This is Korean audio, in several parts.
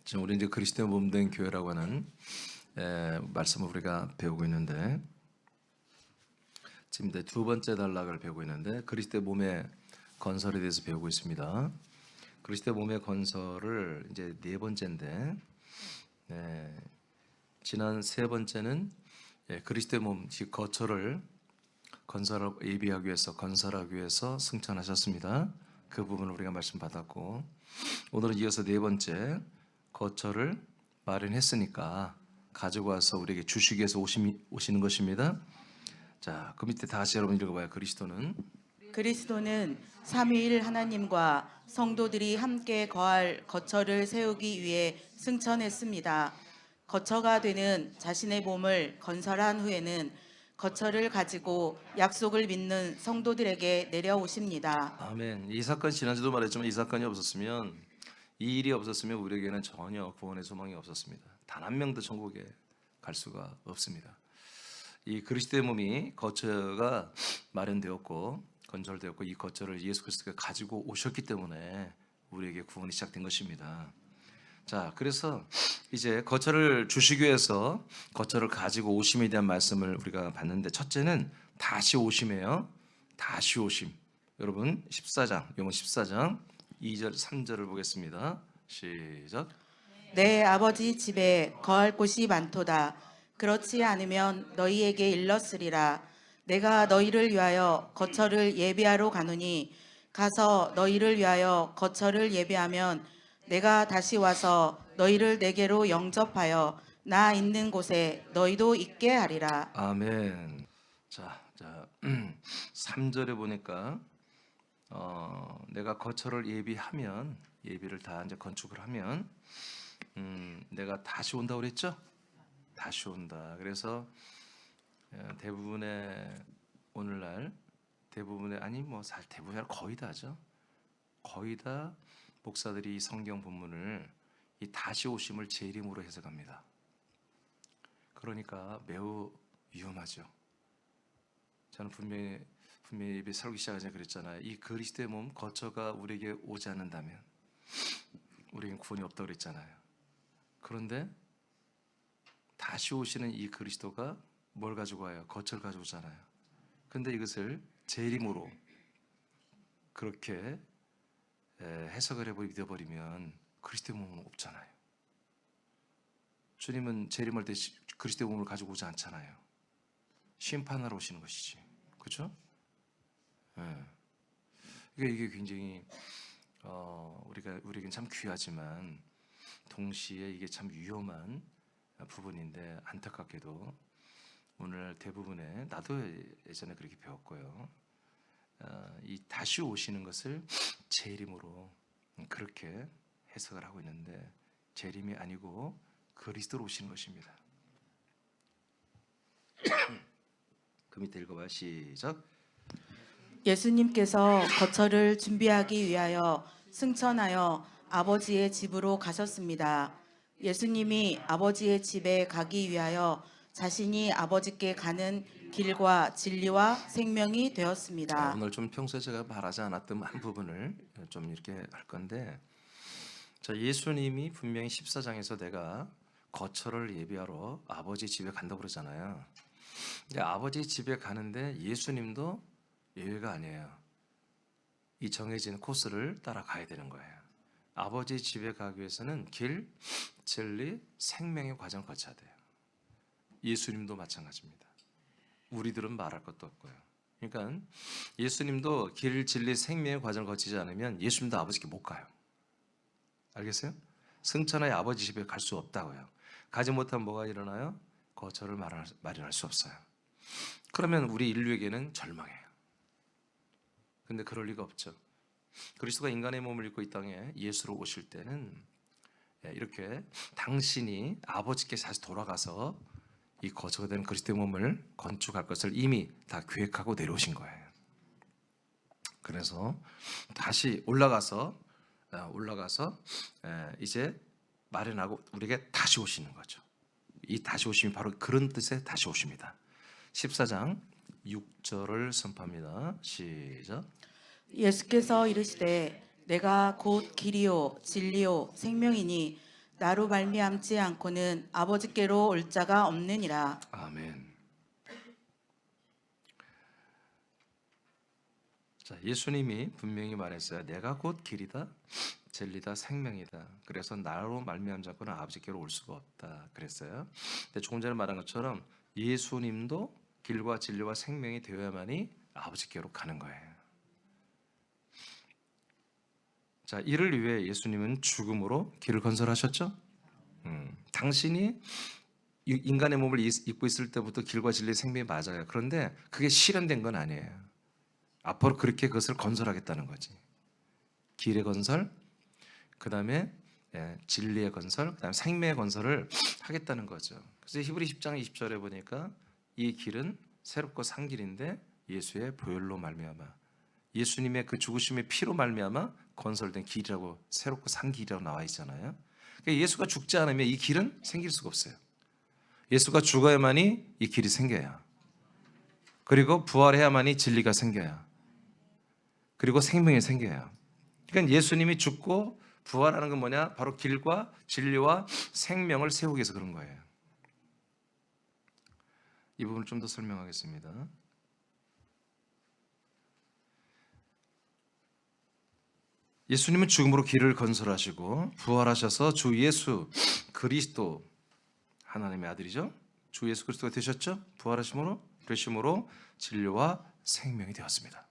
지금 우리 이제 그리스도의 몸된 교회라고 하는 말씀을 우리가 배우고 있는데, 지금 이제 두 번째 단락을 배우고 있는데, 그리스도의 몸의 건설에 대해서 배우고 있습니다. 그리스도의 몸의 건설을 이제 네 번째인데, 지난 세 번째는 그리스도의 몸, 즉 거처를 건설하고 예비하기 위해서, 건설하기 위해서 승천하셨습니다. 그 부분을 우리가 말씀 받았고, 오늘은 이어서 네 번째, 거처를 마련했으니까 가지고 와서 우리에게 주시기 위해서 오시는 것입니다. 자, 그 밑에 다시 여러분 읽어봐요. 그리스도는 삼위일 하나님과 성도들이 함께 거할 거처를 세우기 위해 승천했습니다. 거처가 되는 자신의 몸을 건설한 후에는 거처를 가지고 약속을 믿는 성도들에게 내려오십니다. 아멘. 이 사건 지난주도 말했지만 이 사건이 없었으면, 이 일이 없었으면 우리에게는 전혀 구원의 소망이 없었습니다. 단 한 명도 천국에 갈 수가 없습니다. 이 그리스도의 몸이 거처가 마련되었고 건설되었고, 이 거처를 예수 그리스도가 가지고 오셨기 때문에 우리에게 구원이 시작된 것입니다. 자, 그래서 이제 거처를 주시기 위해서 거처를 가지고 오심에 대한 말씀을 우리가 봤는데, 첫째는 다시 오심이에요. 다시 오심. 여러분 14장, 요번 14장 2절 3절을 보겠습니다. 시작. 내 아버지 집에 거할 곳이 많도다. 그렇지 않으면 너희에게 일렀으리라. 내가 너희를 위하여 거처를 예비하러 가노니 가서 너희를 위하여 거처를 예비하면 내가 다시 와서 너희를 내게로 영접하여 나 있는 곳에 너희도 있게 하리라. 아멘. 자, 3절에 보니까 내가 거처를 예비하면, 예비를 다 이제 건축을 하면 내가 다시 온다고 그랬죠? 다시 온다. 그래서 대부분의 오늘날 대부분의 아니 뭐 대부분 거의 다죠. 거의 다 목사들이 이 성경 본문을 이 다시 오심을 재림으로 해석합니다. 그러니까 매우 위험하죠. 저는 분명히 예배 설교 시작하기 전에 그랬잖아요. 이 그리스도의 몸 거처가 우리에게 오지 않는다면 우리에겐 구원이 없다고 그랬잖아요. 그런데 다시 오시는 이 그리스도가 뭘 가지고 와요? 거처를 가지고 오잖아요. 그런데 이것을 재림으로 그렇게 해석을 해버리고 믿어버리면 그리스도의 몸은 없잖아요. 주님은 재림할 때 그리스도의 몸을 가지고 오지 않잖아요. 심판하러 오시는 것이지. 그렇죠? 이게 굉장히 우리에겐 참 귀하지만 동시에 이게 참 위험한 부분인데, 안타깝게도 오늘 대부분의, 나도 예전에 그렇게 배웠고요, 이 다시 오시는 것을 재림으로 그렇게 해석을 하고 있는데, 재림이 아니고 그리스도로 오시는 것입니다. 그 밑에 읽어봐요. 시작. 예수님께서 거처를 준비하기 위하여 승천하여 아버지의 집으로 가셨습니다. 예수님이 아버지의 집에 가기 위하여 자신이 아버지께 가는 길과 진리와 생명이 되었습니다. 오늘 좀 평소에 제가 말하지 않았던 한 부분을 좀 이렇게 할 건데, 자, 예수님이 분명히 14장에서 내가 거처를 예비하러 아버지 집에 간다고 그러잖아요. 근데 아버지 집에 가는데 예수님도 예외가 아니에요. 이 정해진 코스를 따라가야 되는 거예요. 아버지 집에 가기 위해서는 길, 진리, 생명의 과정을 거쳐야 돼요. 예수님도 마찬가지입니다. 우리들은 말할 것도 없고요. 그러니까 예수님도 길, 진리, 생명의 과정을 거치지 않으면 예수님도 아버지께 못 가요. 알겠어요? 승천하여 아버지 집에 갈 수 없다고요. 가지 못하면 뭐가 일어나요? 거처를 마련할 수 없어요. 그러면 우리 인류에게는 절망해요. 근데 그럴 리가 없죠. 그리스도가 인간의 몸을 입고 이 땅에 예수로 오실 때는 이렇게 당신이 아버지께 다시 돌아가서 이 거처가 되는 그리스도의 몸을 건축할 것을 이미 다 계획하고 내려오신 거예요. 그래서 다시 올라가서 이제 마련하고 우리에게 다시 오시는 거죠. 이 다시 오심이 바로 그런 뜻의 다시 오십니다. 14장 6절을 선포합니다. 시작. 예수께서 이르시되 내가 곧 길이요 진리요 생명이니 나로 말미암지 않고는 아버지께로 올 자가 없느니라. 아멘. 자, 예수님이 분명히 말했어요. 내가 곧 길이다, 진리다, 생명이다. 그래서 나로 말미암지 않고는 아버지께로 올 수가 없다. 그랬어요. 근데 조금 전에 말한 것처럼 예수님도 길과 진리와 생명이 되어야만이 아버지께로 가는 거예요. 자, 이를 위해 예수님은 죽음으로 길을 건설하셨죠. 당신이 인간의 몸을 입고 있을 때부터 길과 진리, 생명이 맞아요. 그런데 그게 실현된 건 아니에요. 앞으로 그렇게 그것을 건설하겠다는 거지. 길의 건설, 그 다음에 진리의 건설, 그 다음에 생명의 건설을 하겠다는 거죠. 그래서 히브리 10장 20절에 보니까 이 길은 새롭고 산 길인데 예수의 보혈로 말미암아, 예수님의 그 죽으심의 피로 말미암아 건설된 길이라고, 새롭고 산 길이라고 나와 있잖아요. 그러니까 예수가 죽지 않으면 이 길은 생길 수가 없어요. 예수가 죽어야만이 이 길이 생겨요. 그리고 부활해야만이 진리가 생겨요. 그리고 생명이 생겨요. 그러니까 예수님이 죽고 부활하는 건 뭐냐? 바로 길과 진리와 생명을 세우기 위해서 그런 거예요. 이 부분을 좀 더 설명하겠습니다. 예수님은 죽음으로 길을 건설하시고 부활하셔서 주 예수 그리스도, 하나님의 아들이죠. 주 예수 그리스도가 되셨죠. 부활하심으로, 그러심으로 진리와 생명이 되었습니다.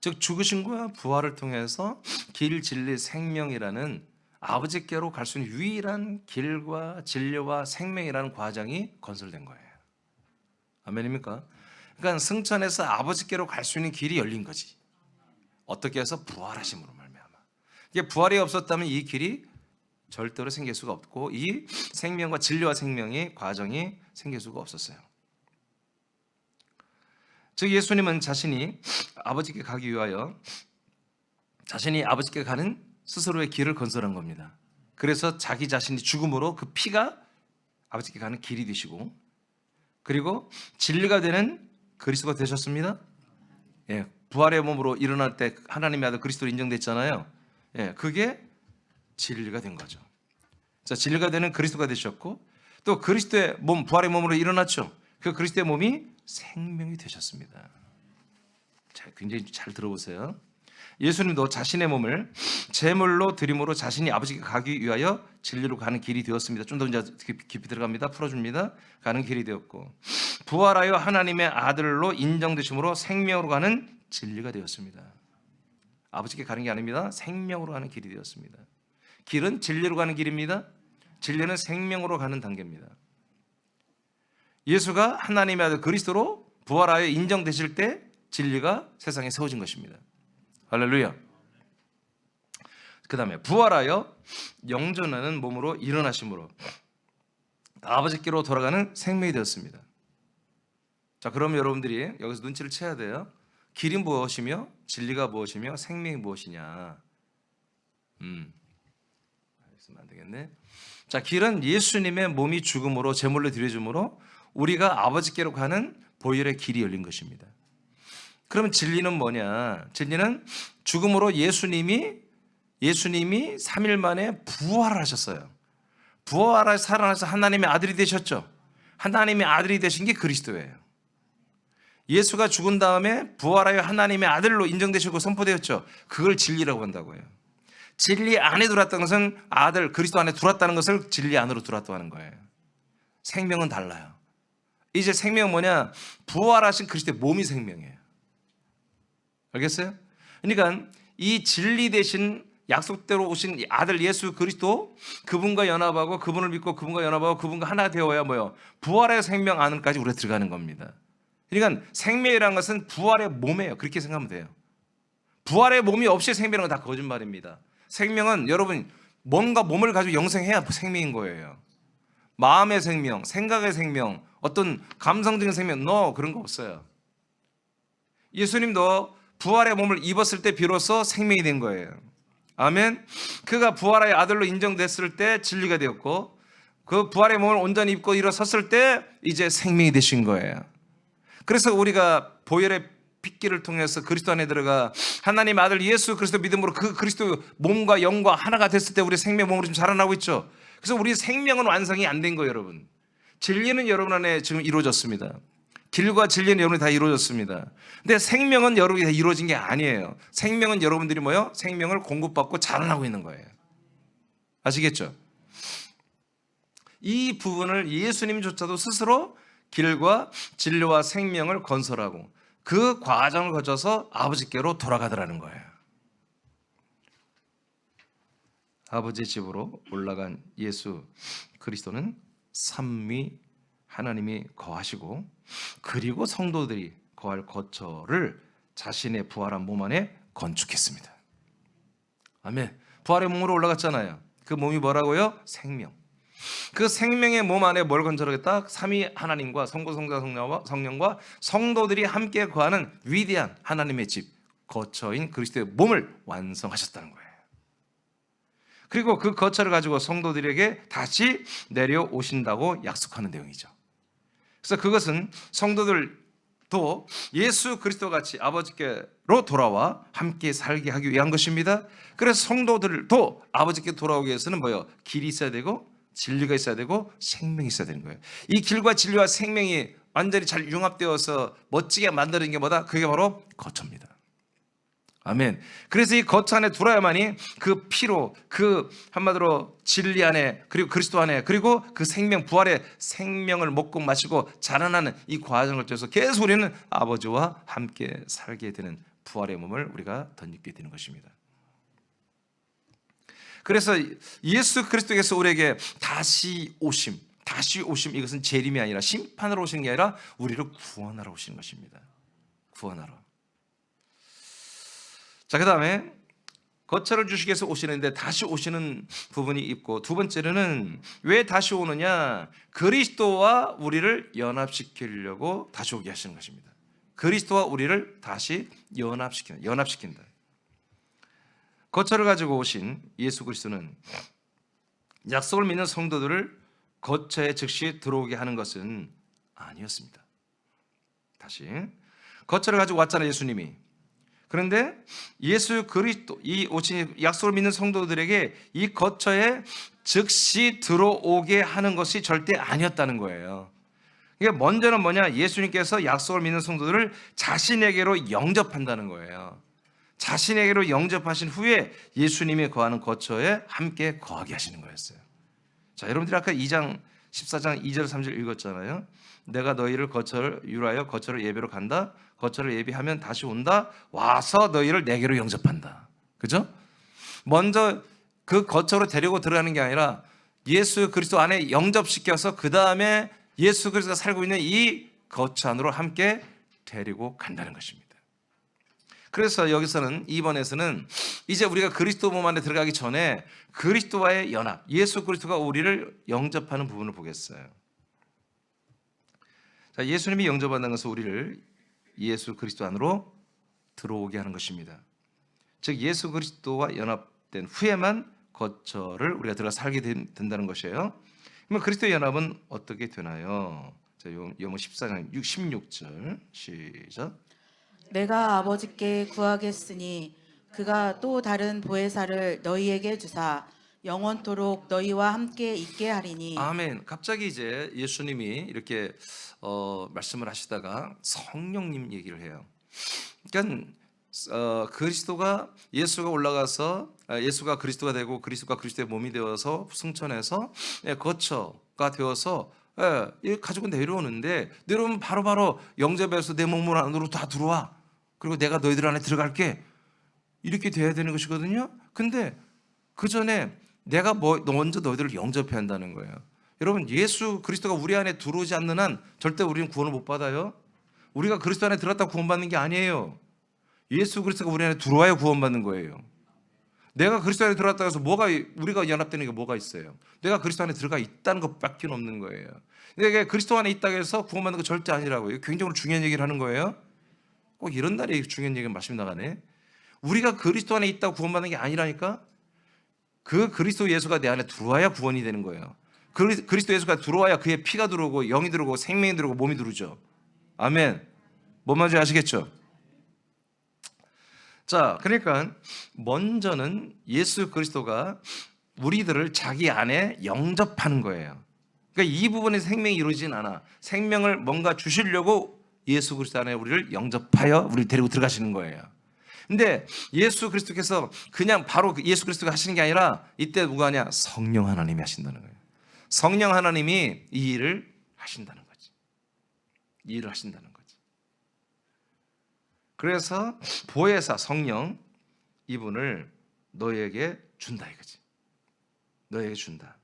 즉 죽으심과 부활을 통해서 길, 진리, 생명이라는 아버지께로 갈 수 있는 유일한 길과 진리와 생명이라는 과정이 건설된 거예요. 아멘입니까? 그러니까 승천해서 아버지께로 갈 수 있는 길이 열린 거지. 어떻게 해서? 부활하심으로 말미암아. 이게 부활이 없었다면 이 길이 절대로 생길 수가 없고 이 생명과 진리와 생명의 과정이 생길 수가 없었어요. 즉 예수님은 자신이 아버지께 가기 위하여 자신이 아버지께 가는 스스로의 길을 건설한 겁니다. 그래서 자기 자신이 죽음으로 그 피가 아버지께 가는 길이 되시고, 그리고 진리가 되는 그리스도가 되셨습니다. 예, 부활의 몸으로 일어날 때 하나님의 아들 그리스도로 인정됐잖아요. 예, 그게 진리가 된 거죠. 자, 진리가 되는 그리스도가 되셨고, 또 그리스도의 몸, 부활의 몸으로 일어났죠. 그 그리스도의 몸이 생명이 되셨습니다. 자, 굉장히 잘 들어보세요. 예수님도 자신의 몸을 제물로 드림으로 자신이 아버지께 가기 위하여 진리로 가는 길이 되었습니다. 좀 더 이제 깊이 들어갑니다. 풀어줍니다. 가는 길이 되었고, 부활하여 하나님의 아들로 인정되심으로 생명으로 가는 진리가 되었습니다. 아버지께 가는 게 아닙니다. 생명으로 가는 길이 되었습니다. 길은 진리로 가는 길입니다. 진리는 생명으로 가는 단계입니다. 예수가 하나님의 아들 그리스도로 부활하여 인정되실 때 진리가 세상에 세워진 것입니다. 할렐루야. 그 다음에 부활하여 영존하는 몸으로 일어나심으로 아버지께로 돌아가는 생명이 되었습니다. 자, 그럼 여러분들이 여기서 눈치를 채야 돼요. 길이 무엇이며 진리가 무엇이며 생명이 무엇이냐. 알겠으면 안 되겠네. 자, 길은 예수님의 몸이 죽음으로 제물로 드려짐으로 우리가 아버지께로 가는 보혈의 길이 열린 것입니다. 그러면 진리는 뭐냐? 진리는 죽음으로 예수님이 3일 만에 부활을 하셨어요. 부활하여 살아나서 하나님의 아들이 되셨죠. 하나님의 아들이 되신 게 그리스도예요. 예수가 죽은 다음에 부활하여 하나님의 아들로 인정되시고 선포되었죠. 그걸 진리라고 한다고요. 진리 안에 들어왔다는 것은 아들 그리스도 안에 들어왔다는 것을 진리 안으로 들어왔다고 하는 거예요. 생명은 달라요. 이제 생명은 뭐냐? 부활하신 그리스도의 몸이 생명이에요. 알겠어요? 그러니까 이 진리 대신 약속대로 오신 아들 예수 그리스도, 그분과 연합하고 그분을 믿고 그분과 연합하고 그분과 하나 되어야 뭐요? 부활의 생명 안까지 우리가 들어가는 겁니다. 그러니까 생명이라는 것은 부활의 몸이에요. 그렇게 생각하면 돼요. 부활의 몸이 없이 생명은 다 거짓말입니다. 생명은 여러분 뭔가 몸을 가지고 영생해야 생명인 거예요. 마음의 생명, 생각의 생명, 어떤 감성적인 생명, 그런 거 없어요. 예수님도 부활의 몸을 입었을 때 비로소 생명이 된 거예요. 아멘. 그가 부활의 아들로 인정됐을 때 진리가 되었고, 그 부활의 몸을 온전히 입고 일어섰을 때 이제 생명이 되신 거예요. 그래서 우리가 보혈의 핏기를 통해서 그리스도 안에 들어가 하나님 아들 예수 그리스도 믿음으로 그 그리스도 몸과 영과 하나가 됐을 때 우리 생명 몸으로 지금 자라나고 있죠. 그래서 우리 생명은 완성이 안 된 거예요, 여러분. 진리는 여러분 안에 지금 이루어졌습니다. 길과 진리는 여러분이 다 이루어졌습니다. 근데 생명은 여러분이 다 이루어진 게 아니에요. 생명은 여러분들이 뭐요? 생명을 공급받고 자라나고 있는 거예요. 아시겠죠? 이 부분을 예수님조차도 스스로 길과 진리와 생명을 건설하고 그 과정을 거쳐서 아버지께로 돌아가더라는 거예요. 아버지 집으로 올라간 예수 그리스도는 삼위 하나님이 거하시고 그리고 성도들이 거할 거처를 자신의 부활한 몸 안에 건축했습니다. 아멘. 부활의 몸으로 올라갔잖아요. 그 몸이 뭐라고요? 생명. 그 생명의 몸 안에 뭘 건설하겠다? 삼위 하나님과 성부, 성자, 성령과 성도들이 함께 거하는 위대한 하나님의 집, 거처인 그리스도의 몸을 완성하셨다는 거예요. 그리고 그 거처를 가지고 성도들에게 다시 내려오신다고 약속하는 내용이죠. 그래서 그것은 성도들도 예수 그리스도 같이 아버지께로 돌아와 함께 살게 하기 위한 것입니다. 그래서 성도들도 아버지께 돌아오기 위해서는 뭐예요? 길이 있어야 되고 진리가 있어야 되고 생명이 있어야 되는 거예요. 이 길과 진리와 생명이 완전히 잘 융합되어서 멋지게 만드는 게 뭐다? 그게 바로 거처입니다. 아멘. 그래서 이 거처 안에 들어야만이 그 피로, 그 한마디로 진리 안에, 그리고 그리스도 안에, 그리고 그 생명, 부활의 생명을 먹고 마시고 자라나는 이 과정을 통해서 계속 우리는 아버지와 함께 살게 되는 부활의 몸을 우리가 덧입게 되는 것입니다. 그래서 예수 그리스도께서 우리에게 다시 오심 이것은 재림이 아니라 심판으로 오시는 게 아니라 우리를 구원하러 오시는 것입니다. 구원하러. 자, 그 다음에 거처를 주시기 위해서 오시는데 다시 오시는 부분이 있고, 두 번째로는 왜 다시 오느냐? 그리스도와 우리를 연합시키려고 다시 오게 하시는 것입니다. 그리스도와 우리를 다시 연합시킨다. 거처를 가지고 오신 예수 그리스도는 약속을 믿는 성도들을 거처에 즉시 들어오게 하는 것은 아니었습니다. 다시 거처를 가지고 왔잖아요, 예수님이. 그런데 예수 그리스도 이 오신 약속을 믿는 성도들에게 이 거처에 즉시 들어오게 하는 것이 절대 아니었다는 거예요. 이게 먼저는 뭐냐? 예수님께서 약속을 믿는 성도들을 자신에게로 영접한다는 거예요. 자신에게로 영접하신 후에 예수님이 거하는 거처에 함께 거하게 하시는 거였어요. 자, 여러분들이 아까 2장 14장 2절 3절 읽었잖아요. 내가 너희를 거처를 유라여 거처를 예배로 간다. 거처를 예비하면 다시 온다. 와서 너희를 내게로 영접한다. 그죠? 먼저 그 거처로 데리고 들어가는 게 아니라 예수 그리스도 안에 영접시켜서 그 다음에 예수 그리스도가 살고 있는 이 거처 안으로 함께 데리고 간다는 것입니다. 그래서 여기서는 2번에서는 이제 우리가 그리스도 몸 안에 들어가기 전에 그리스도와의 연합, 예수 그리스도가 우리를 영접하는 부분을 보겠어요. 자, 예수님이 영접한다는 것은 우리를 예수 그리스도 안으로 들어오게 하는 것입니다. 즉 예수 그리스도와 연합된 후에만 거처를 우리가 들어가 살게 된다는 것이에요. 그러면 그리스도의 연합은 어떻게 되나요? 자, 요모 14장 16절 시작. 내가 아버지께 구하겠으니 그가 또 다른 보혜사를 너희에게 주사 영원토록 너희와 함께 있게 하리니. 아멘. 갑자기 이제 예수님이 이렇게 말씀을 하시다가 성령님 얘기를 해요. 그러니까 그리스도가 예수가 올라가서 예수가 그리스도가 되고 그리스도가 그리스도의 몸이 되어서 승천해서 거처가 되어서 가지고 내려오는데, 내려오면 바로바로 영접해서 내 몸 안으로 다 들어와. 그리고 내가 너희들 안에 들어갈게. 이렇게 돼야 되는 것이거든요. 근데 그 전에 내가 먼저 너희들을 영접해야 한다는 거예요. 여러분, 예수 그리스도가 우리 안에 들어오지 않는 한 절대 우리는 구원을 못 받아요. 우리가 그리스도 안에 들어갔다 구원받는 게 아니에요. 예수 그리스도가 우리 안에 들어와야 구원받는 거예요. 내가 그리스도 안에 들어갔다 해서 우리가 연합되는 게 뭐가 있어요? 내가 그리스도 안에 들어가 있다는 것밖에 없는 거예요. 내가 그리스도 안에 있다고 해서 구원받는 거 절대 아니라고요. 굉장히 중요한 얘기를 하는 거예요. 꼭 이런 날에 중요한 얘기가 말씀이 나가네. 우리가 그리스도 안에 있다고 구원받는 게 아니라니까. 그 그리스도 예수가 내 안에 들어와야 구원이 되는 거예요. 그리스도 예수가 들어와야 그의 피가 들어오고 영이 들어오고 생명이 들어오고 몸이 들어오죠. 아멘. 뭔 말인지 아시겠죠? 자, 그러니까 먼저는 예수 그리스도가 우리들을 자기 안에 영접하는 거예요. 그러니까 이 부분에 생명이 이루어지진 않아. 생명을 뭔가 주시려고 예수 그리스도 안에 우리를 영접하여 우리를 데리고 들어가시는 거예요. 근데 예수 그리스도께서 그냥 바로 예수 그리스도가 하시는 게 아니라 이때 누가 하냐? 성령 하나님이 하신다는 거예요. 성령 하나님이 이 일을 하신다는 거지. 이 일을 하신다는 거지. 그래서 보혜사 성령 이분을 너에게 준다 이거지. 너에게 준다.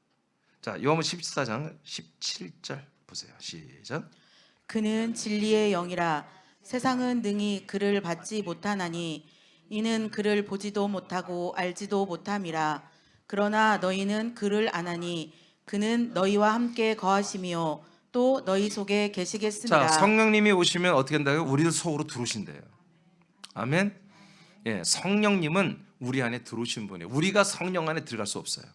자, 요한복음 14장 17절 보세요. 시작. 그는 진리의 영이라 세상은 능히 그를 받지 못하나니 이는 그를 보지도 못하고 알지도 못함이라. 그러나 너희는 그를 아나니 그는 너희와 함께 거하시며 또 너희 속에 계시겠습니다. 자, 성령님이 오시면 어떻게 한다고요? 우리들 속으로 들어오신대요. 아멘. 예, 성령님은 우리 안에 들어오신 분이에요. 우리가 성령 안에 들어갈 수 없어요.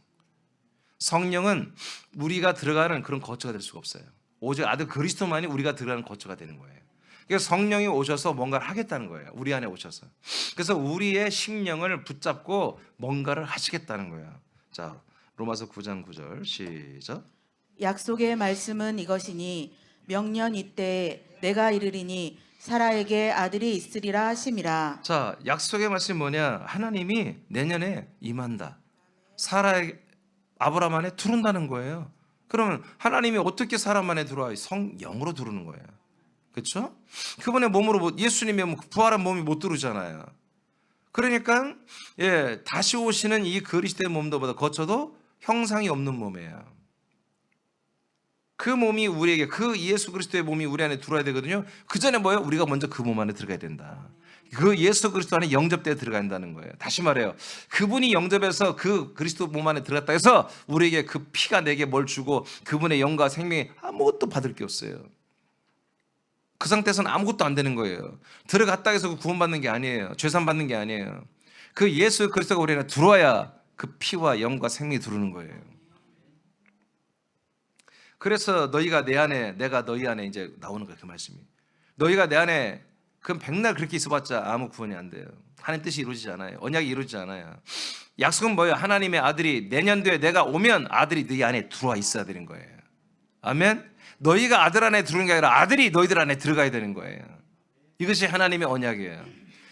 성령은 우리가 들어가는 그런 거처가 될 수가 없어요. 오직 아들 그리스도만이 우리가 들어가는 거처가 되는 거예요. 그래서 성령이 오셔서 뭔가를 하겠다는 거예요. 우리 안에 오셔서. 그래서 우리의 심령을 붙잡고 뭔가를 하시겠다는 거예요. 자, 로마서 9장 9절 시작. 약속의 말씀은 이것이니 명년 이때 내가 이르리니 사라에게 아들이 있으리라 하심이라. 자, 약속의 말씀이 뭐냐? 하나님이 내년에 임한다. 사라의 아브라함 안에 들어온다는 거예요. 그러면 하나님이 어떻게 사람 안에 들어와요? 성령으로 들어오는 거예요. 그렇죠? 그분의 몸으로 예수님의 부활한 몸이 못 들어오잖아요. 그러니까 다시 오시는 이 그리스도의 몸도보다 거쳐도 형상이 없는 몸이에요. 그 몸이 우리에게 그 예수 그리스도의 몸이 우리 안에 들어와야 되거든요. 그 전에 뭐예요? 우리가 먼저 그 몸 안에 들어가야 된다. 그 예수 그리스도 안에 영접되어 들어간다는 거예요. 다시 말해요. 그분이 영접해서 그 그리스도 몸 안에 들어갔다 해서 우리에게 그 피가 내게 뭘 주고 그분의 영과 생명이 아무것도 받을 게 없어요. 그 상태에서는 아무것도 안 되는 거예요. 들어갔다 해서 그 구원받는 게 아니에요. 죄산 받는 게 아니에요. 그 예수 그리스도가 우리 안에 들어와야 그 피와 영과 생명이 들어오는 거예요. 그래서 너희가 내 안에 내가 너희 안에 이제 나오는 거예요. 그 말씀이. 너희가 내 안에 그럼 백날 그렇게 있어봤자 아무 구원이 안 돼요. 하나님 뜻이 이루어지지 않아요. 언약이 이루어지지 않아요. 약속은 뭐예요? 하나님의 아들이 내년도에 내가 오면 아들이 너희 안에 들어와 있어야 되는 거예요. 아멘. 너희가 아들 안에 들어오는 게 아니라 아들이 너희들 안에 들어가야 되는 거예요. 이것이 하나님의 언약이에요.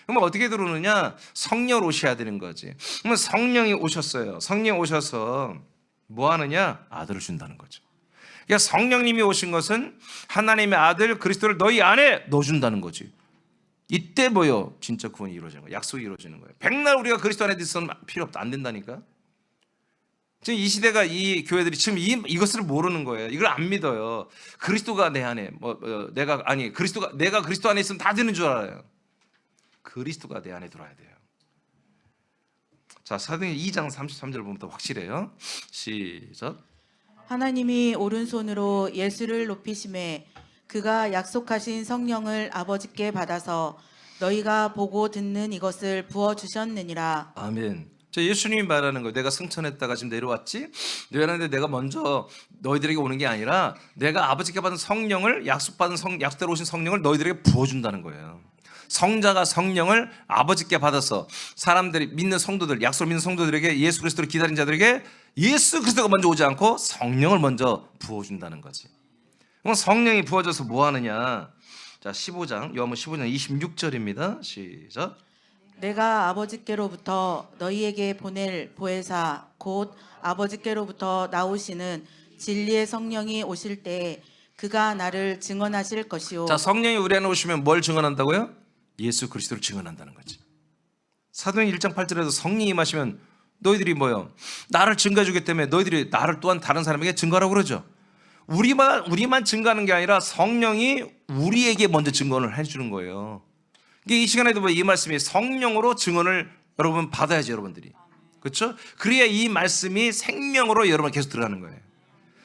그러면 어떻게 들어오느냐? 성령 오셔야 되는 거지. 그러면 성령이 오셨어요. 성령 오셔서 뭐 하느냐? 아들을 준다는 거죠. 그러니까 성령님이 오신 것은 하나님의 아들 그리스도를 너희 안에 넣어준다는 거지. 이때 뭐요? 진짜 구원이 이루어지는 거예요. 약속이 이루어지는 거예요. 백날 우리가 그리스도 안에 있으면 필요 없다. 안 된다니까. 지금 이 시대가 이 교회들이 지금 이것을 모르는 거예요. 이걸 안 믿어요. 그리스도가 내 안에 내가 그리스도 안에 있으면 다 되는 줄 알아요. 그리스도가 내 안에 들어와야 돼요. 자, 사도행전 2장 33절 보면 더 확실해요. 시작. 하나님이 오른손으로 예수를 높이심에 그가 약속하신 성령을 아버지께 받아서 너희가 보고 듣는 이것을 부어 주셨느니라. 아멘. 저 예수님이 말하는 거예요. 내가 승천했다가 지금 내려왔지? 내려왔는데 내가 먼저 너희들에게 오는 게 아니라 내가 아버지께 받은 성령을 약속대로 오신 성령을 너희들에게 부어준다는 거예요. 성자가 성령을 아버지께 받아서 사람들이 믿는 성도들, 약속을 믿는 성도들에게 예수 그리스도를 기다린 자들에게 예수 그리스도가 먼저 오지 않고 성령을 먼저 부어준다는 거지. 그럼 성령이 부어져서 뭐 하느냐? 자, 15장, 요한복음 15장 26절입니다. 시작. 내가 아버지께로부터 너희에게 보낼 보혜사 곧 아버지께로부터 나오시는 진리의 성령이 오실 때에 그가 나를 증언하실 것이요. 자, 성령이 우리 안에 오시면 뭘 증언한다고요? 예수 그리스도를 증언한다는 거지. 사도행전 1장 8절에도 성령이 임하시면 너희들이 뭐요? 나를 증거해 주기 때문에 너희들이 나를 또한 다른 사람에게 증거하라고 그러죠. 우리만 증거하는 게 아니라 성령이 우리에게 먼저 증언을 해주는 거예요. 이 시간에도 이 말씀이 성령으로 증언을 여러분 받아야죠, 여러분들이. 그렇죠? 그래야 이 말씀이 생명으로 여러분 계속 들어가는 거예요.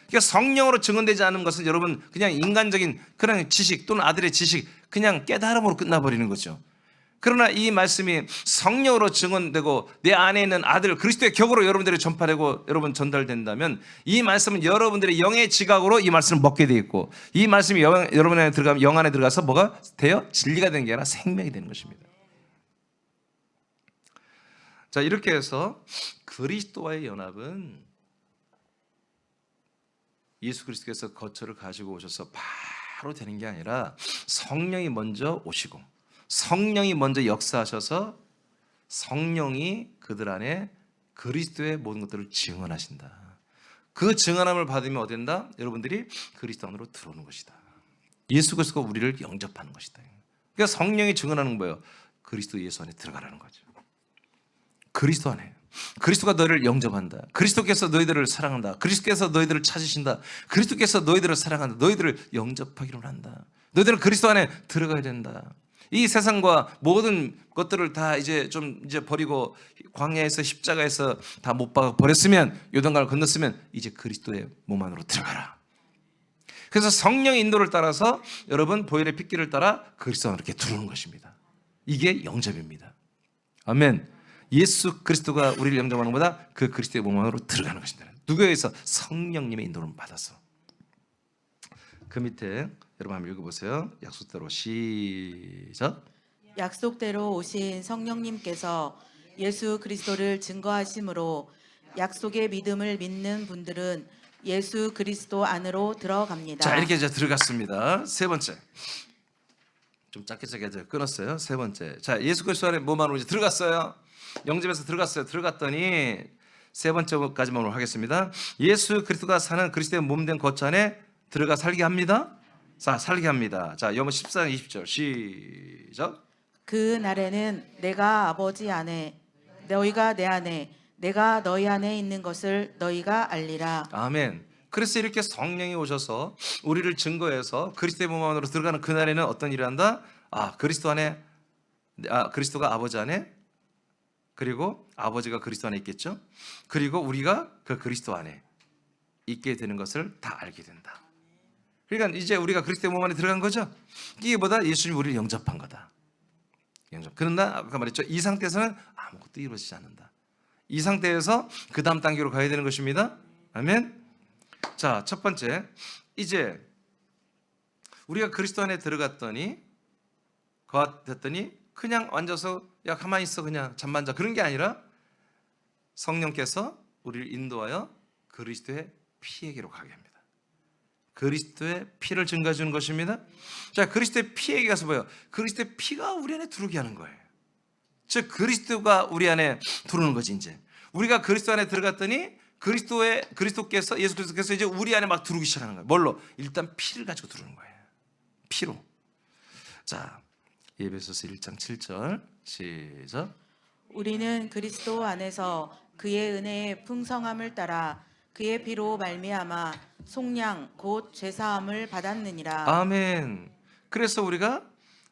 그러니까 성령으로 증언되지 않은 것은 여러분 그냥 인간적인 그런 지식 또는 아들의 지식 그냥 깨달음으로 끝나버리는 거죠. 그러나 이 말씀이 성령으로 증언되고 내 안에 있는 아들 그리스도의 격으로 여러분들이 전파되고 여러분 전달된다면 이 말씀은 여러분들의 영의 지각으로 이 말씀을 먹게 돼 있고 이 말씀이 여러분 안에 들어가면 영 안에 들어가서 뭐가 돼요? 진리가 되는 게 아니라 생명이 되는 것입니다. 자, 이렇게 해서 그리스도와의 연합은 예수 그리스도께서 거처를 가지고 오셔서 바로 되는 게 아니라 성령이 먼저 오시고 성령이 먼저 역사하셔서 성령이 그들 안에 그리스도의 모든 것들을 증언하신다. 그 증언함을 받으면 어디 된다? 여러분들이 그리스도 안으로 들어오는 것이다. 예수 그리스도가 우리를 영접하는 것이다. 그러니까 성령이 증언하는 거예요. 그리스도 예수 안에 들어가라는 거죠. 그리스도 안에. 그리스도가 너희를 영접한다. 그리스도께서 너희들을 사랑한다. 그리스도께서 너희들을 찾으신다. 그리스도께서 너희들을 사랑한다. 너희들을 영접하기로 한다. 너희들은 그리스도 안에 들어가야 된다. 이 세상과 모든 것들을 다 이제 버리고 광야에서 십자가에서 다 못 박아 버렸으면, 요단강을 건넜으면 이제 그리스도의 몸 안으로 들어가라. 그래서 성령의 인도를 따라서 여러분 보혈의 핏길을 따라 그리스도 안으로 이렇게 들어오는 것입니다. 이게 영접입니다. 아멘. 예수 그리스도가 우리를 영접하는 것보다 그 그리스도의 몸 안으로 들어가는 것입니다. 누구에 의해서? 성령님의 인도를 받아서. 그 밑에 여러분 한번 읽어보세요. 약속대로 시작. 약속대로 오신 성령님께서 예수 그리스도를 증거하심으로 약속의 믿음을 믿는 분들은 예수 그리스도 안으로 들어갑니다. 자, 이렇게 이제 들어갔습니다. 세 번째. 좀 짧게 끊었어요. 세 번째. 자, 예수 그리스도 안에 몸 안으로 이제 들어갔어요. 영접에서 들어갔어요. 들어갔더니 세 번째까지만 오늘 하겠습니다. 예수 그리스도가 사는 그리스도의 몸된 거처 안에 들어가 살게 합니다. 자, 살게 합니다. 자, 여러분 14장 20절 시작. 그 날에는 내가 아버지 안에 너희가 내 안에 내가 너희 안에 있는 것을 너희가 알리라. 아멘. 그래서 이렇게 성령이 오셔서 우리를 증거해서 그리스도의 몸 안으로 들어가는 그날에는 어떤 일을 한다? 그리스도 안에, 그리스도가 아버지 안에, 그리고 아버지가 그리스도 안에 있겠죠. 그리고 우리가 그 그리스도 안에 있게 되는 것을 다 알게 된다. 그러니까 이제 우리가 그리스도의 몸 안에 들어간 거죠. 이게 뭐다? 예수님이 우리를 영접한 거다. 영접. 그러나 아까 말했죠. 이 상태에서는 아무것도 이루어지지 않는다. 이 상태에서 그 다음 단계로 가야 되는 것입니다. 아멘. 자, 첫 번째, 이제 우리가 그리스도 안에 들어갔더니 됐더니 그냥 앉아서 야 가만히 있어 그냥 잠만 자 그런 게 아니라 성령께서 우리를 인도하여 그리스도의 피에게로 가게 합니다. 그리스도의 피를 증가해 주는 것입니다. 자, 그리스도의 피에게 가서 뭐예요? 그리스도의 피가 우리 안에 들어오게 하는 거예요. 즉 그리스도가 우리 안에 들어오는 거지. 이제 우리가 그리스도 안에 들어갔더니 그리스도께서 예수 그리스도께서 이제 우리 안에 막 들어오기 시작하는 거예요. 뭘로? 일단 피를 가지고 들어오는 거예요. 피로. 자, 에베소서 1장 7절 시작. 우리는 그리스도 안에서 그의 은혜의 풍성함을 따라 그의 피로 말미암아 속량 곧 죄사함을 받았느니라. 아멘. 그래서 우리가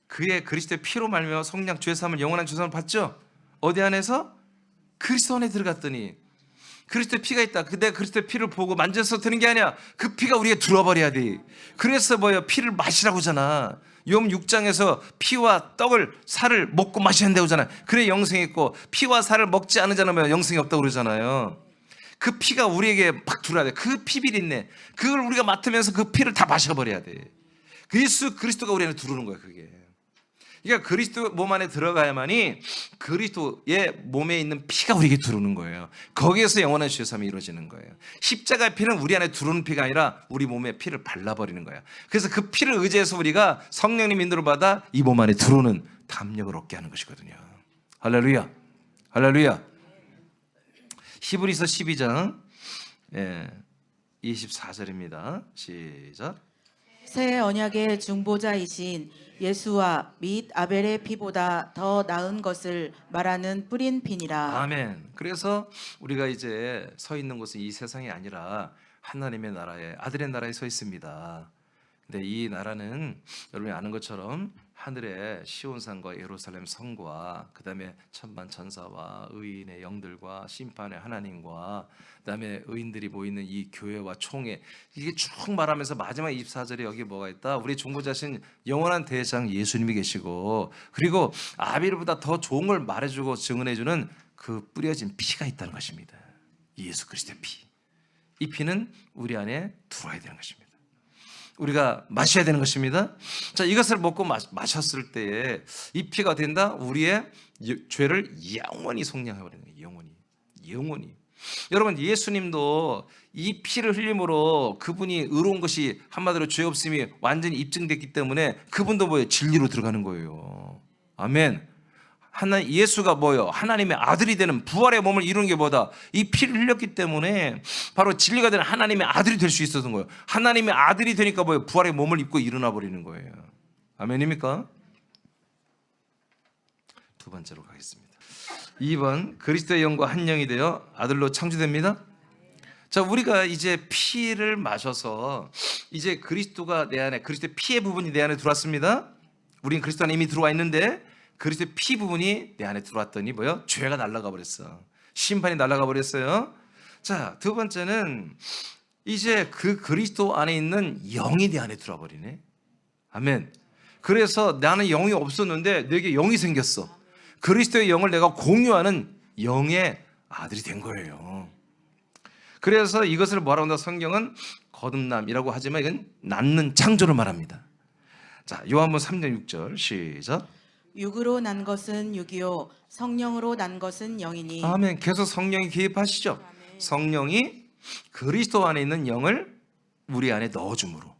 그의 그리스도의 피로 말미암아 속량 죄사함을 영원한 죄사함을 받죠. 어디 안에서? 그리스도 안에 들어갔더니 그리스도의 피가 있다. 근데 그리스도의 피를 보고 만져서 되는 게 아니야. 그 피가 우리에 들어버려야 돼. 그래서 뭐예요? 피를 마시라고 하잖아. 욥 6장에서 피와 떡을 살을 먹고 마셔야 된다고 하잖아요. 그래 영생이 있고 피와 살을 먹지 않으잖아요. 영생이 없다고 그러잖아요. 그 피가 우리에게 막 들어야 돼. 그 피비린내 그걸 우리가 맡으면서 그 피를 다 마셔버려야 돼. 예수 그리스도가 우리 안에 들어오는 거야. 그게. 그러니까 그리스도 몸 안에 들어가야만이 그리스도의 몸에 있는 피가 우리에게 들어오는 거예요. 거기에서 영원한 죄사함이 이루어지는 거예요. 십자가의 피는 우리 안에 들어오는 피가 아니라 우리 몸에 피를 발라버리는 거예요. 그래서 그 피를 의지해서 우리가 성령님 인도를 받아 이 몸 안에 들어오는 담력을 얻게 하는 것이거든요. 할렐루야. 할렐루야. 히브리서 12장 24절입니다. 시작. 새 언약의 중보자이신 예수와 및 아벨의 피보다 더 나은 것을 말하는 뿌린 피니라. 아멘. 그래서 우리가 이제 서 있는 곳은 이 세상이 아니라 하나님의 나라에 아들의 나라에 서 있습니다. 근데 이 나라는 여러분이 아는 것처럼 하늘의 시온산과 예루살렘 성과 그다음에 천만 천사와 의인의 영들과 심판의 하나님과 그다음에 의인들이 모이는 이 교회와 총회 이게 쭉 말하면서 마지막 24절에 여기 뭐가 있다? 우리 중보자신 영원한 대장 예수님이 계시고 그리고 아벨보다 더 좋은 걸 말해주고 증언해주는 그 뿌려진 피가 있다는 것입니다. 예수 그리스도의 피. 이 피는 우리 안에 들어와야 되는 것입니다. 우리가 마셔야 되는 것입니다. 자, 이것을 먹고 마셨을 때에 이 피가 된다. 우리의 죄를 영원히 속량해 버리는 거예요. 영원히. 여러분, 예수님도 이 피를 흘림으로 그분이 의로운 것이 한마디로 죄 없음이 완전히 입증됐기 때문에 그분도 뭐예요? 진리로 들어가는 거예요. 아멘. 예수가 뭐요? 하나님의 아들이 되는 부활의 몸을 이루는 게 뭐다? 이 피를 흘렸기 때문에 바로 진리가 되는 하나님의 아들이 될 수 있었던 거예요. 하나님의 아들이 되니까 뭐예요? 부활의 몸을 입고 일어나 버리는 거예요. 아멘입니까? 두 번째로 가겠습니다. 2번, 그리스도의 영과 한 영이 되어 아들로 창조됩니다. 자, 우리가 이제 피를 마셔서 이제 그리스도가 내 안에, 그리스도의 피의 부분이 내 안에 들어왔습니다. 우린 그리스도 안에 이미 들어와 있는데 그리스도의 피 부분이 내 안에 들어왔더니 뭐요? 죄가 날아가 버렸어. 심판이 날아가 버렸어요. 자, 두 번째는 이제 그 그리스도 안에 있는 영이 내 안에 들어와 버리네. 아멘. 그래서 나는 영이 없었는데 내게 영이 생겼어. 그리스도의 영을 내가 공유하는 영의 아들이 된 거예요. 그래서 이것을 뭐라고 한다? 성경은 거듭남이라고 하지만 이건 낳는 창조를 말합니다. 자, 요한복음 3장 6절 시작. 육으로 난 것은 육이요 성령으로 난 것은 영이니. 아멘. 계속 성령이 개입하시죠. 성령이 그리스도 안에 있는 영을 우리 안에 넣어줌으로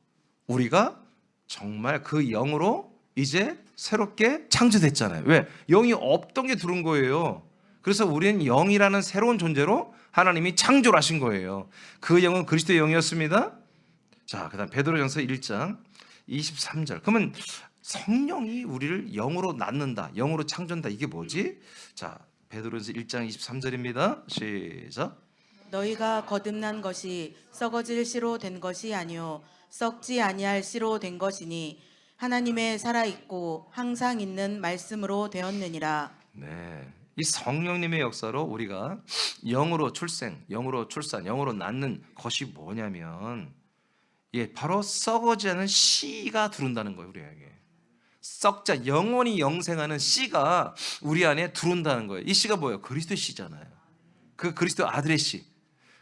우리가 정말 그 영으로 이제 새롭게 창조됐잖아요. 왜? 영이 없던 게 들어온 거예요. 그래서 우리는 영이라는 새로운 존재로 하나님이 창조를 하신 거예요. 그 영은 그리스도의 영이었습니다. 자, 그 다음 베드로전서 1장 23절. 그러면 성령이 우리를 영으로 낳는다, 영으로 창조한다, 이게 뭐지? 자, 베드로전서 1장 23절입니다. 시작. 너희가 거듭난 것이 썩어질 씨로 된 것이 아니요 썩지 아니할 씨로 된 것이니 하나님의 살아있고 항상 있는 말씀으로 되었느니라. 네, 이 성령님의 역사로 우리가 영으로 출생, 영으로 출산, 영으로 낳는 것이 뭐냐면 바로 썩어지 않은 씨가 들어온다는 거예요. 우리에게 썩자 영원히 영생하는 씨가 우리 안에 들어온다는 거예요. 이 씨가 뭐예요? 그리스도의 씨잖아요. 그 그리스도 아들의 씨,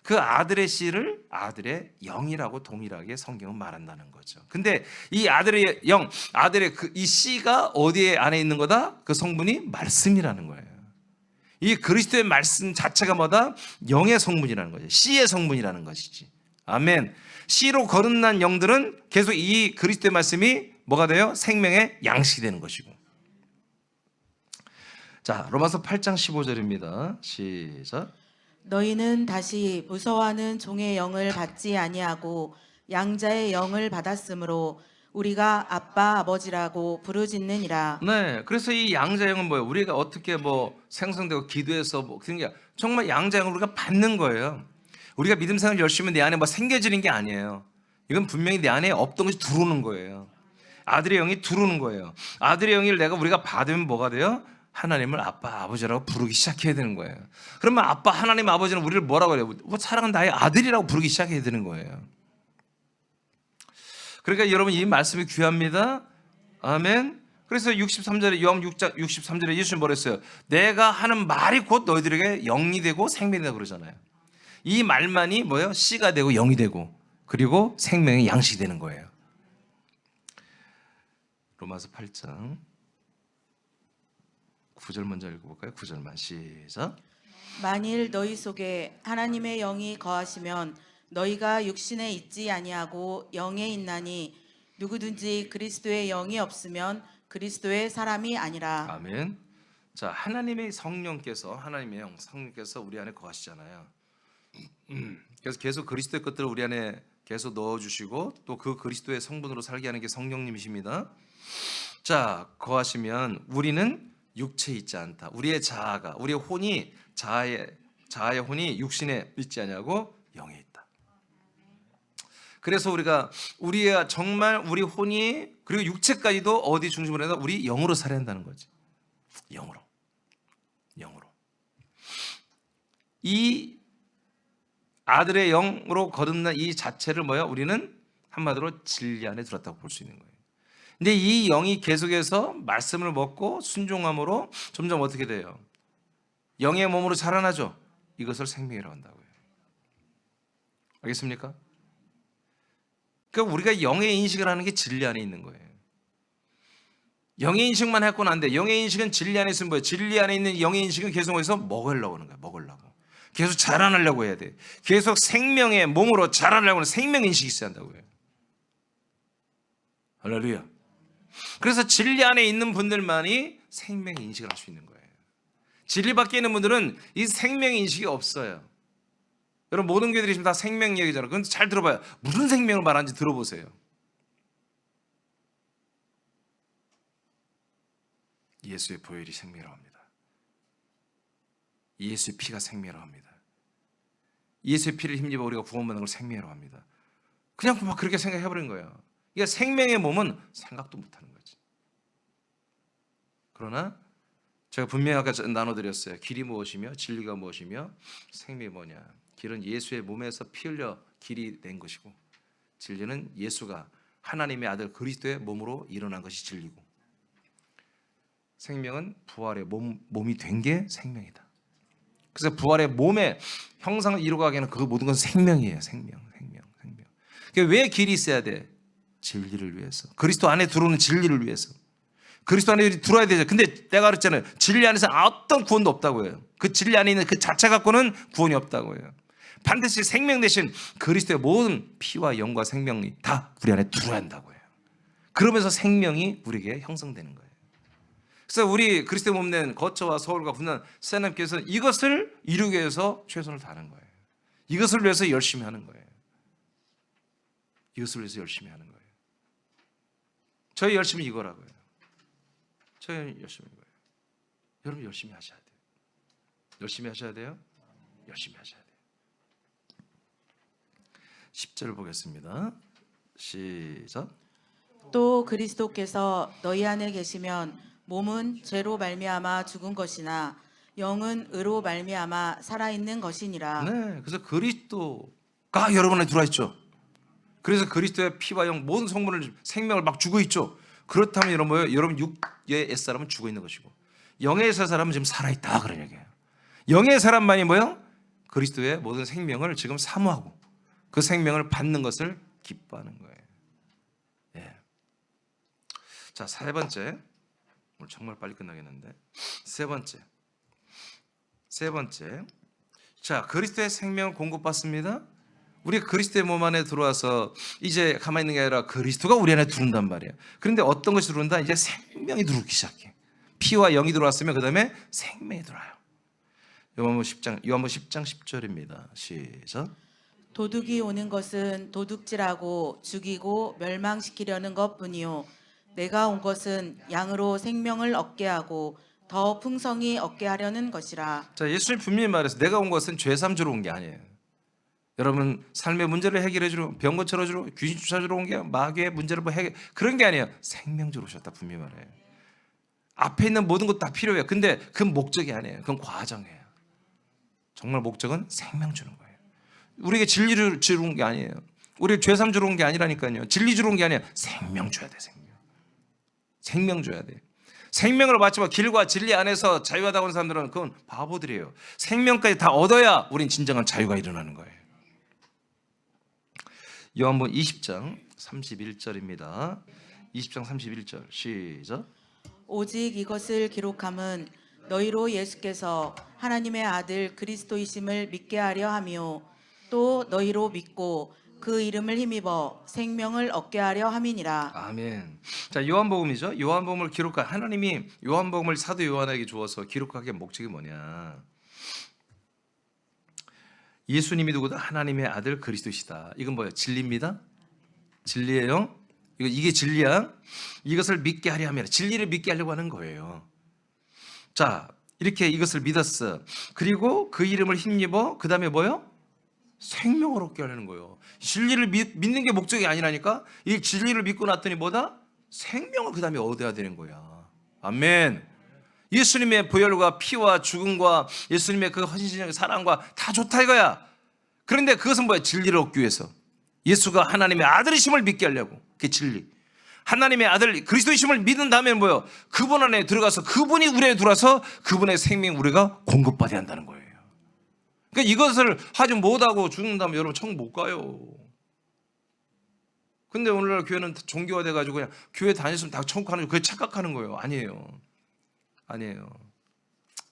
그 아들의 씨를 아들의 영이라고 동일하게 성경은 말한다는 거죠. 근데 이 아들의 영, 아들의 이 씨가 어디에 안에 있는 거다? 그 성분이 말씀이라는 거예요. 이 그리스도의 말씀 자체가 뭐다? 영의 성분이라는 거죠. 씨의 성분이라는 것이지. 아멘. 씨로 거듭난 영들은 계속 이 그리스도의 말씀이 뭐가 돼요? 생명의 양식이 되는 것이고. 자, 로마서 8장 15절입니다. 시작. 너희는 다시 무서워하는 종의 영을 받지 아니하고 양자의 영을 받았으므로 우리가 아빠 아버지라고 부르짖느니라. 네, 그래서 이 양자영은 뭐예요? 우리가 어떻게 생성되고 기도해서 그런 게 정말 양자영을 우리가 받는 거예요. 우리가 믿음 생활 열심히 내 안에 생겨지는 게 아니에요. 이건 분명히 내 안에 없던 것이 들어오는 거예요. 아들의 영이 들어오는 거예요. 아들의 영을 우리가 받으면 뭐가 돼요? 하나님을 아빠 아버지라고 부르기 시작해야 되는 거예요. 그러면 아빠 하나님 아버지는 우리를 뭐라고 해요? 사랑하는 나의 아들이라고 부르기 시작해야 되는 거예요. 그러니까 여러분 이 말씀이 귀합니다. 아멘. 그래서 63절에 요한 6장 63절에 예수님 뭐랬어요? 내가 하는 말이 곧 너희들에게 영이 되고 생명이 되고 그러잖아요. 이 말만이 뭐예요? 씨가 되고 영이 되고 그리고 생명의 양식이 되는 거예요. 로마서 8장 9절 먼저 읽어볼까요? 9절만 시작. 만일 너희 속에 하나님의 영이 거하시면 너희가 육신에 있지 아니하고 영에 있나니 누구든지 그리스도의 영이 없으면 그리스도의 사람이 아니라. 아멘. 자, 하나님의 성령께서 하나님의 영 성령께서 우리 안에 거하시잖아요. 그래서 계속 그리스도의 것들을 우리 안에 계속 넣어주시고 또 그 그리스도의 성분으로 살게 하는 게 성령님이십니다. 자, 거하시면 우리는 육체에 있지 않다. 우리의 자아가, 우리의 혼이 자아의 혼이 육신에 있지 않냐고 영에 있다. 그래서 우리가 정말 우리 혼이 그리고 육체까지도 어디 중심으로 해서 우리 영으로 살아야 한다는 거지. 영으로. 이 아들의 영으로 거듭난 이 자체를 우리는 한마디로 진리 안에 들었다고 볼 수 있는 거예요. 근데 이 영이 계속해서 말씀을 먹고 순종함으로 점점 어떻게 돼요? 영의 몸으로 자라나죠. 이것을 생명이라고 한다고요. 알겠습니까? 그러니까 우리가 영의 인식을 하는 게 진리 안에 있는 거예요. 영의 인식만 해갖고는 안 돼. 영의 인식은 진리 안에 있으면 뭐예요? 진리 안에 있는 영의 인식은 계속 어디서 먹으려고 하는 거야. 먹으려고. 계속 자라나려고 해야 돼. 계속 생명의 몸으로 자라려고 하는 생명 인식이 있어야 한다고요. 할렐루야. 그래서 진리 안에 있는 분들만이 생명의 인식을 할 수 있는 거예요. 진리 밖에 있는 분들은 이 생명의 인식이 없어요. 여러분 모든 교회들이 지금 다 생명 얘기잖아요. 그런데 잘 들어봐요. 무슨 생명을 말하는지 들어보세요. 예수의 보혈이 생명이라고 합니다. 예수의 피가 생명이라고 합니다. 예수의 피를 힘입어 우리가 구원받는 걸 생명이라고 합니다. 그냥 막 그렇게 생각해버린 거예요. 그러니까 생명의 몸은 생각도 못하는 거지. 그러나 제가 분명히 아까 나눠드렸어요. 길이 무엇이며 진리가 무엇이며 생명이 뭐냐. 길은 예수의 몸에서 피 흘려 길이 된 것이고, 진리는 예수가 하나님의 아들 그리스도의 몸으로 일어난 것이 진리고, 생명은 부활의 몸이 된 게 생명이다. 그래서 부활의 몸의 형상을 이루어가기에는 그 모든 건 생명이에요. 생명. 그러니까 왜 길이 있어야 돼? 진리를 위해서. 그리스도 안에 들어오는 진리를 위해서. 그리스도 안에 들어와야 되죠. 근데 내가 그랬잖아요. 진리 안에서 어떤 구원도 없다고 해요. 그 진리 안에 있는 그 자체 갖고는 구원이 없다고 해요. 반드시 생명 대신 그리스도의 모든 피와 영과 생명이 다 우리 안에 들어야 한다고 해요. 그러면서 생명이 우리에게 형성되는 거예요. 그래서 우리 그리스도의 몸된 거처와 서울과 분단 하나님께서 이것을 이루기 위해서 최선을 다하는 거예요. 이것을 위해서 열심히 하는 거예요. 이것을 위해서 열심히 하는 거예요. 저희 열심히 이거라고요. 저희 열심히 이거예요. 여러분 열심히 하셔야 돼요. 열심히 하셔야 돼요. 열심히 하셔야 돼요. 10절 보겠습니다. 시작. 또 그리스도께서 너희 안에 계시면 몸은 죄로 말미암아 죽은 것이나 영은 의로 말미암아 살아있는 것이니라. 네, 그래서 그리스도가 여러분 안에 들어와 있죠. 그래서 그리스도의 피와 영 모든 성분을 생명을 막 주고 있죠. 그렇다면 여러분 뭐예요? 여러분 육의 옛사람은 죽어 있는 것이고 영의 옛사람은 지금 살아있다 그런 얘기예요. 영의 사람만이 뭐예요? 그리스도의 모든 생명을 지금 사모하고 그 생명을 받는 것을 기뻐하는 거예요. 예. 자, 세 번째. 오늘 정말 빨리 끝나겠는데. 세 번째. 자, 그리스도의 생명을 공급받습니다. 우리가 그리스도의 몸 안에 들어와서 이제 가만히 있는 게 아니라 그리스도가 우리 안에 들어온단 말이에요. 그런데 어떤 것이 들어온다? 이제 생명이 들어오기 시작해. 피와 영이 들어왔으면 그 다음에 생명이 들어와요. 요한복음 10장 10절입니다. 시작. 도둑이 오는 것은 도둑질하고 죽이고 멸망시키려는 것뿐이요 내가 온 것은 양으로 생명을 얻게 하고 더 풍성히 얻게 하려는 것이라. 자, 예수님 분명히 말해서 내가 온 것은 죄삼 주러 온 게 아니에요. 여러분 삶의 문제를 해결해 주러, 병 고쳐 주러, 귀신 쫓아 주러 온 게 마귀의 문제를 뭐 해결 그런 게 아니에요. 생명 주러 오셨다 분명히 말해요. 앞에 있는 모든 것 다 필요해요. 근데 그 목적이 아니에요. 그건 과정이에요. 정말 목적은 생명 주는 거예요. 우리에게 진리를 주러 온 게 아니에요. 우리 죄삼 주러 온 게 아니라니까요. 진리 주러 온 게 아니에요. 생명 줘야 돼. 생명 줘야 돼. 생명을 받지만 길과 진리 안에서 자유하다고 하는 사람들은 그건 바보들이에요. 생명까지 다 얻어야 우린 진정한 자유가 일어나는 거예요. 요한복음 20장 31절입니다. 20장 31절 시작. 오직 이것을 기록함은 너희로 예수께서 하나님의 아들 그리스도이심을 믿게 하려 함이요 또 너희로 믿고 그 이름을 힘입어 생명을 얻게 하려 함이니라. 아멘. 자, 요한복음이죠. 요한복음을 기록한 하나님이 요한복음을 사도 요한에게 주어서 기록하게 목적이 뭐냐? 예수님이 누구다? 하나님의 아들 그리스도시다. 이건 뭐예요? 진리입니다. 진리예요. 이게 진리야. 이것을 믿게 하려 하면 진리를 믿게 하려고 하는 거예요. 자, 이렇게 이것을 믿었어. 그리고 그 이름을 힘입어. 그 다음에 뭐요? 생명을 얻게 하려는 거예요. 진리를 믿는 게 목적이 아니라니까. 이 진리를 믿고 났더니 뭐다? 생명을 그 다음에 얻어야 되는 거야. 아멘. 예수님의 보혈과 피와 죽음과 예수님의 그 헌신의 사랑과 다 좋다 이거야. 그런데 그것은 뭐야? 진리를 얻기 위해서 예수가 하나님의 아들이심을 믿게 하려고. 그게 진리. 하나님의 아들 그리스도이심을 믿은 다음에 뭐예요? 그분 안에 들어가서 그분이 우리 안에 들어와서 그분의 생명 우리가 공급받아야 한다는 거예요. 그러니까 이것을 하지 못하고 죽는다면 여러분 천국 못 가요. 근데 오늘날 교회는 종교화돼 가지고 그냥 교회 다녔으면 다 천국 가는 거 그게 착각하는 거예요. 아니에요. 아니에요.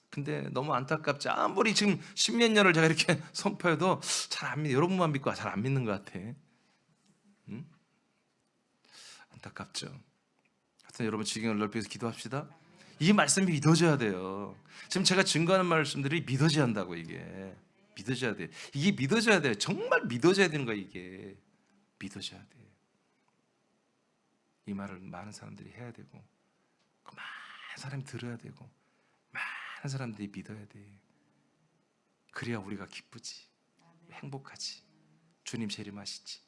근데 너무 안타깝지. 아무리 지금 십몇 년을 제가 이렇게 선포해도 잘 안 믿어. 여러분만 믿고 잘 안 믿는 것 같아. 응? 안타깝죠. 하여튼 여러분 지경을 넓혀서 기도합시다. 이 말씀이 믿어져야 돼요. 지금 제가 증거하는 말씀들이 믿어져야 한다고. 이게 믿어져야 돼. 이게 믿어져야 돼요. 정말 믿어져야 되는 거야. 이게 믿어져야 돼. 이 말을 많은 사람들이 해야 되고 많은 사람이 들어야 되고 많은 사람들이 믿어야 돼. 그래야 우리가 기쁘지, 행복하지, 주님 재림하시지.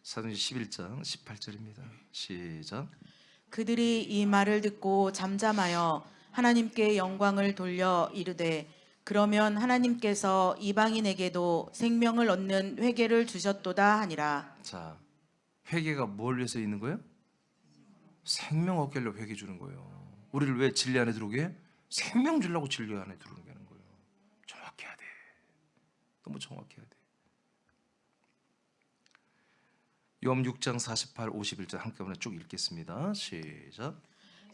사도행전 11장 18절입니다. 시작. 그들이 이 말을 듣고 잠잠하여 하나님께 영광을 돌려 이르되 그러면 하나님께서 이방인에게도 생명을 얻는 회개를 주셨도다 하니라. 자, 회개가 뭘 위해서 있는 거예요? 생명 얻게 하려고 회개 주는 거예요. 우리를 왜 진리 안에 들어오게 해? 생명 주려고 진리 안에 들어오게 하는 거예요. 정확해야 돼. 너무 정확해야 돼. 요한 6장 48, 51절 한꺼번에 쭉 읽겠습니다. 시작.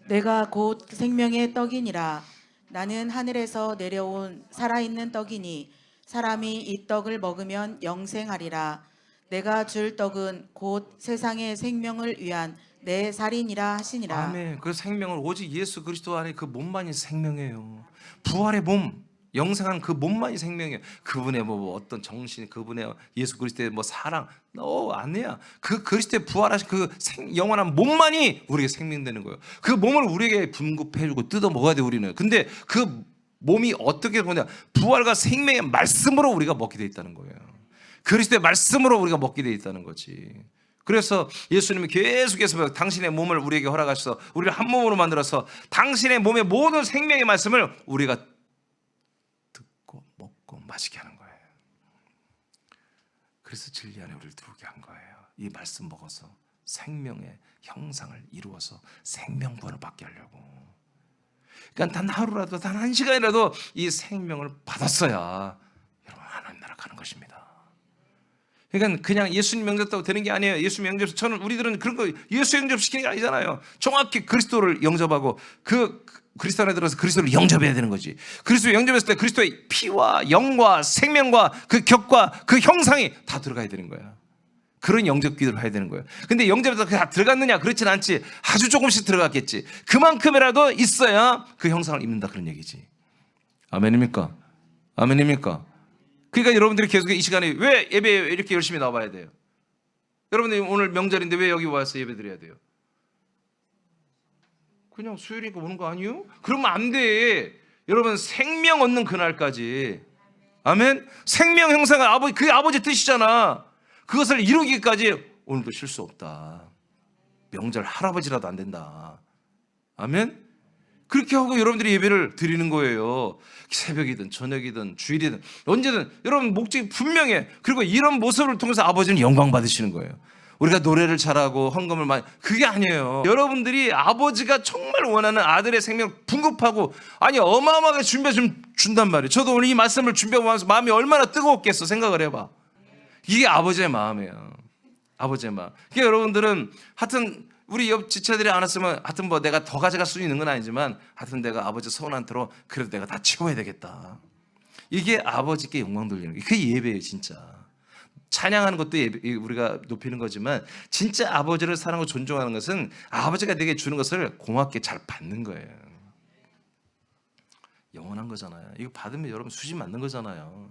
내가 곧 생명의 떡이니라. 나는 하늘에서 내려온 살아있는 떡이니 사람이 이 떡을 먹으면 영생하리라. 내가 줄 떡은 곧 세상의 생명을 위한 내 살이니라 하시니라. 아멘. 그 생명은 오직 예수 그리스도 안에 그 몸만이 생명이에요. 부활의 몸, 영생한 그 몸만이 생명이에요. 그분의 뭐 어떤 정신, 그분의 예수 그리스도의 뭐 사랑, 아니야. 그 그리스도의 부활하신 그 영원한 몸만이 우리에게 생명되는 거예요. 그 몸을 우리에게 분급해주고 뜯어 먹어야 돼 우리는. 근데 그 몸이 어떻게 보냐? 부활과 생명의 말씀으로 우리가 먹게 돼 있다는 거예요. 그리스도의 말씀으로 우리가 먹게 돼 있다는 거지. 그래서 예수님이 계속해서 당신의 몸을 우리에게 허락하셔서 우리를 한 몸으로 만들어서 당신의 몸의 모든 생명의 말씀을 우리가 듣고 먹고 마시게 하는 거예요. 그래서 진리 안에 우리를 들어오게 한 거예요. 이 말씀 먹어서 생명의 형상을 이루어서 생명구원을 받게 하려고. 그러니까 단 하루라도 단 한 시간이라도 이 생명을 받았어야 여러분 하나님 나라 가는 것입니다. 그러니까 그냥 예수님 영접했다고 되는 게 아니에요. 예수님 영접, 우리들은 그런 거 예수 영접시키는 게 아니잖아요. 정확히 그리스도를 영접하고 그 그리스도 안에 들어서 그리스도를 영접해야 되는 거지. 그리스도를 영접했을 때 그리스도의 피와 영과 생명과 그 격과 그 형상이 다 들어가야 되는 거야. 그런 영접 기도를 해야 되는 거예요. 근데 영접에서 다 들어갔느냐? 그렇진 않지. 아주 조금씩 들어갔겠지. 그만큼이라도 있어야 그 형상을 입는다 그런 얘기지. 아멘입니까? 아멘입니까? 그러니까 여러분들이 계속 이 시간에 왜 예배에 이렇게 열심히 나와야 돼요? 여러분들이 오늘 명절인데 왜 여기 와서 예배 드려야 돼요? 그냥 수요일이니까 오는 거 아니에요? 그러면 안 돼. 여러분 생명 얻는 그날까지. 아멘? 생명 형상은 그게 아버지 뜻이잖아. 그것을 이루기까지 오늘도 쉴 수 없다. 명절 할아버지라도 안 된다. 아멘? 그렇게 하고 여러분들이 예배를 드리는 거예요. 새벽이든 저녁이든 주일이든 언제든 여러분 목적이 분명해. 그리고 이런 모습을 통해서 아버지는 영광 받으시는 거예요. 우리가 노래를 잘하고 헌금을 많이, 그게 아니에요. 여러분들이 아버지가 정말 원하는 아들의 생명 분급하고 아니 어마어마하게 준비해 준단 말이에요. 저도 오늘 이 말씀을 준비하면서 마음이 얼마나 뜨거웠겠어 생각을 해봐. 이게 아버지의 마음이에요. 아버지의 마음. 그러니까 여러분들은 하여튼 우리 옆 지체들이 안 왔으면 하여튼 뭐 내가 더 가져갈 수 있는 건 아니지만 하여튼 내가 아버지 소원 안 들어 그래도 내가 다 채워야 되겠다. 이게 아버지께 영광 돌리는 게 그게 예배예요 진짜. 찬양하는 것도 우리가 높이는 거지만 진짜 아버지를 사랑하고 존중하는 것은 아버지가 내게 주는 것을 고맙게 잘 받는 거예요. 영원한 거잖아요. 이거 받으면 여러분 수지 맞는 거잖아요.